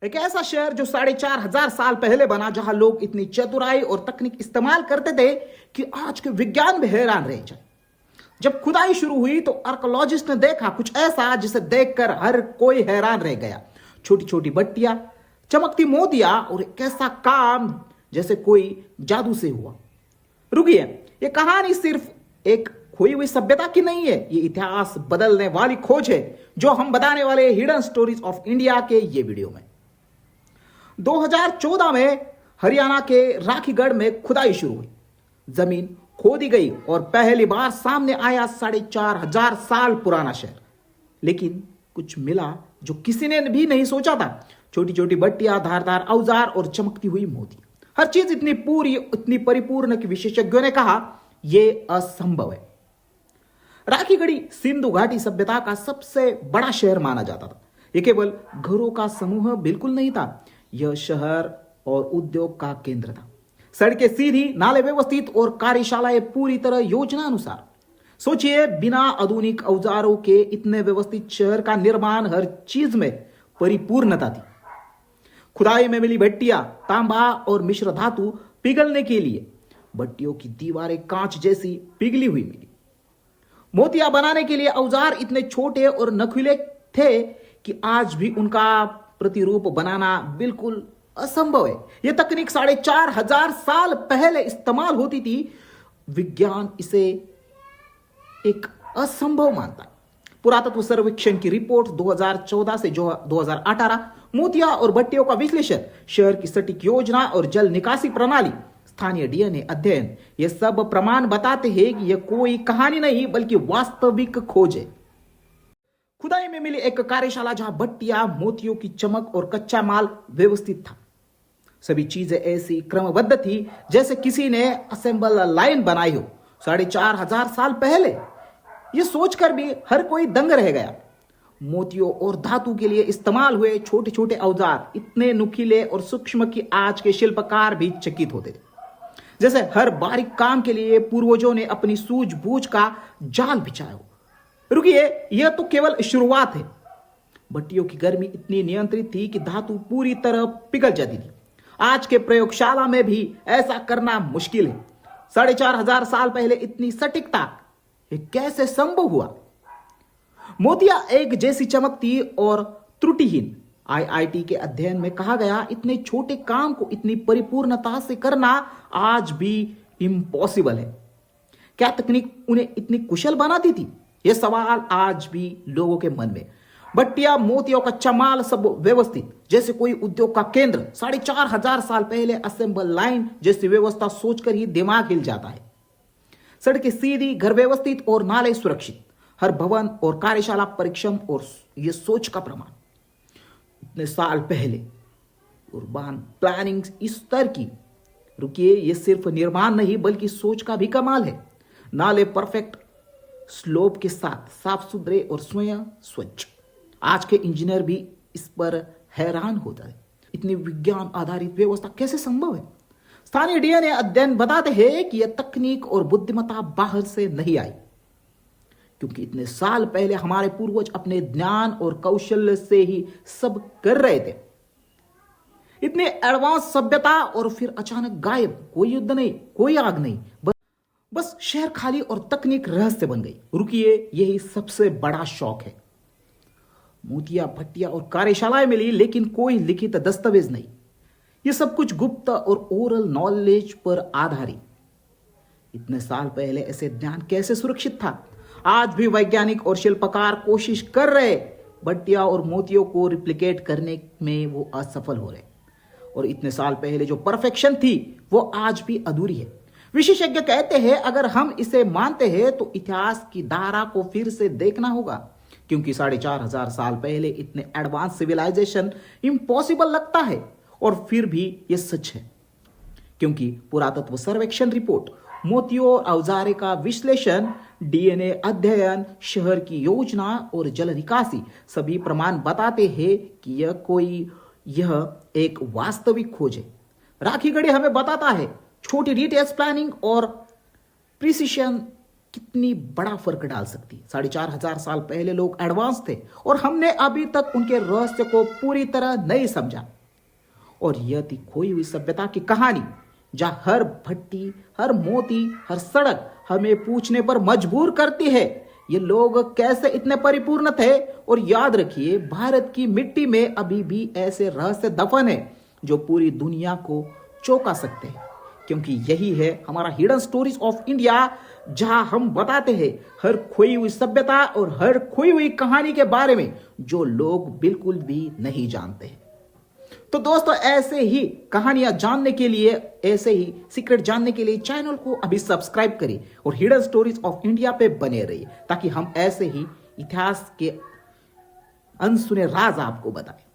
एक ऐसा शहर जो 4,500 साल पहले बना, जहां लोग इतनी चतुराई और तकनीक इस्तेमाल करते थे कि आज के विज्ञान में हैरान रह जाए। जब खुदाई शुरू हुई तो आर्कोलॉजिस्ट ने देखा कुछ ऐसा जिसे देखकर हर कोई हैरान रह गया। छोटी छोटी भट्टियां, चमकती मोतियां और एक ऐसा काम जैसे कोई जादू से हुआ। रुकिए, ये कहानी सिर्फ एक खोई हुई सभ्यता की नहीं है, ये इतिहास बदलने वाली खोज है जो हम बताने वाले हिडन स्टोरीज ऑफ इंडिया के ये वीडियो में। 2014 में हरियाणा के राखीगढ़ में खुदाई शुरू हुई। जमीन खोदी गई और पहली बार सामने आया 4,500 साल पुराना शहर। लेकिन कुछ मिला जो किसी ने भी नहीं सोचा था। छोटी छोटी भट्टियां, धारदार औजार और चमकती हुई मोती, हर चीज इतनी पूरी, इतनी परिपूर्ण कि विशेषज्ञों ने कहा यह असंभव है। राखीगढ़ी सिंधु घाटी सभ्यता का सबसे बड़ा शहर माना जाता था। यह केवल घरों का समूह बिल्कुल नहीं था, यह शहर और उद्योग का केंद्र था। सड़कें सीधी, नाले व्यवस्थित और कार्यशालाएं पूरी तरह योजना अनुसार। सोचिए, बिना आधुनिक औजारों के इतने व्यवस्थित शहर का निर्माण, हर चीज में परिपूर्णता थी। खुदाई में मिली भट्टियां तांबा और मिश्र धातु पिघलने के लिए, भट्टियों की दीवारें कांच जैसी पिघली हुई मिली। मोतियां बनाने के लिए औजार इतने छोटे और नखीले थे कि आज भी उनका प्रतिरूप बनाना बिल्कुल असंभव है। यह तकनीक 4,500 साल पहले इस्तेमाल होती थी। विज्ञान इसे एक असंभव मानता है। पुरातत्व सर्वेक्षण की रिपोर्ट 2014 से 2018, मोतिया और भट्टियों का विश्लेषण, शहर की सटीक योजना और जल निकासी प्रणाली, स्थानीय डीएनए अध्ययन, ये सब प्रमाण बताते हैं कि यह कोई कहानी नहीं बल्कि वास्तविक खोज है। खुदाई में मिली एक कार्यशाला जहां भट्टियां, मोतियों की चमक और कच्चा माल व्यवस्थित था। सभी चीजें ऐसी क्रमबद्ध थी जैसे किसी ने असेंबल लाइन बनाई हो 4,500 साल पहले। यह सोचकर भी हर कोई दंग रह गया। मोतियों और धातु के लिए इस्तेमाल हुए छोटे छोटे औजार इतने नुकीले और सूक्ष्म कि आज के शिल्पकार भी चकित होते थे। जैसे हर बारीक काम के लिए पूर्वजों ने अपनी सूझबूझ का जाल बिछाया हो। रुकिए, यह तो केवल शुरुआत है। भट्टियों की गर्मी इतनी नियंत्रित थी कि धातु पूरी तरह पिघल जाती थी। आज के प्रयोगशाला में भी ऐसा करना मुश्किल है। 4,500 साल पहले इतनी सटीकता, यह कैसे संभव हुआ? मोतिया एक जैसी चमकती और त्रुटिहीन। आईआईटी के अध्ययन में कहा गया, इतने छोटे काम को इतनी परिपूर्णता से करना आज भी इम्पॉसिबल है। क्या तकनीक उन्हें इतनी कुशल बनाती थी? यह सवाल आज भी लोगों के मन में। भट्टियां, मोतियों, कच्चा माल सब व्यवस्थित जैसे कोई उद्योग का केंद्र। 4,500 साल पहले असेंबल लाइन जैसी व्यवस्था सोचकर ही दिमाग हिल जाता है। सड़कें सीधी, घर व्यवस्थित और नाले सुरक्षित, हर भवन और कार्यशाला परिक्षम और यह सोच का प्रमाण। इतने साल पहले उर्बान प्लानिंग इस स्तर की। रुकिए, यह सिर्फ निर्माण नहीं बल्कि सोच का भी कमाल है। नाले परफेक्ट स्लोप के साथ, साफ सुथरे और स्वयं स्वच्छ। आज के इंजीनियर भी इस पर हैरान होता है। इतनी विज्ञान आधारित व्यवस्था कैसे संभव है? स्थानीय डीएनए अध्ययन बताते हैं कि यह तकनीक और बुद्धिमत्ता बाहर से नहीं आई, क्योंकि इतने साल पहले हमारे पूर्वज अपने ज्ञान और कौशल्य से ही सब कर रहे थे। इतनी एडवांस सभ्यता और फिर अचानक गायब। कोई युद्ध नहीं, कोई आग नहीं, बस शहर खाली और तकनीक रहस्य बन गई। रुकिए, यही सबसे बड़ा शौक है। मोतिया, भट्टियां और कार्यशालाएं मिली, लेकिन कोई लिखित दस्तावेज नहीं। यह सब कुछ गुप्त और ओरल नॉलेज पर आधारित। इतने साल पहले ऐसे ज्ञान कैसे सुरक्षित था? आज भी वैज्ञानिक और शिल्पकार कोशिश कर रहे, भट्टियां और मोतियों को रिप्लिकेट करने में वो असफल हो रहे। और इतने साल पहले जो परफेक्शन थी वो आज भी अधूरी है। विशेषज्ञ कहते हैं, अगर हम इसे मानते हैं तो इतिहास की धारा को फिर से देखना होगा, क्योंकि 4,500 साल पहले इतने एडवांस सिविलाइजेशन इम्पॉसिबल लगता है। और फिर भी यह सच है, क्योंकि पुरातत्व सर्वेक्षण रिपोर्ट, मोतियों और औजारे का विश्लेषण, डीएनए अध्ययन, शहर की योजना और जल निकासी, सभी प्रमाण बताते हैं कि यह एक वास्तविक खोज है। राखीगढ़ी हमें बताता है छोटी डिटेल्स प्लानिंग और प्रिसिशन कितनी बड़ा फर्क डाल सकती है। 4,500 साल पहले लोग एडवांस थे और हमने अभी तक उनके रहस्य को पूरी तरह नहीं समझा। और यह थी खोई हुई सभ्यता की कहानी, जहां हर भट्टी, हर मोती, हर सड़क हमें पूछने पर मजबूर करती है, ये लोग कैसे इतने परिपूर्ण थे। और याद रखिए, भारत की मिट्टी में अभी भी ऐसे रहस्य दफन है जो पूरी दुनिया को चौंका सकते हैं, क्योंकि यही है हमारा हिडन स्टोरीज ऑफ इंडिया, जहां हम बताते हैं हर खोई हुई सभ्यता और हर खोई हुई कहानी के बारे में जो लोग बिल्कुल भी नहीं जानते हैं। तो दोस्तों, ऐसे ही कहानियां जानने के लिए, ऐसे ही सीक्रेट जानने के लिए चैनल को अभी सब्सक्राइब करिए और हिडन स्टोरीज ऑफ इंडिया पे बने रहिए, ताकि हम ऐसे ही इतिहास के अनसुने राज आपको बताएं।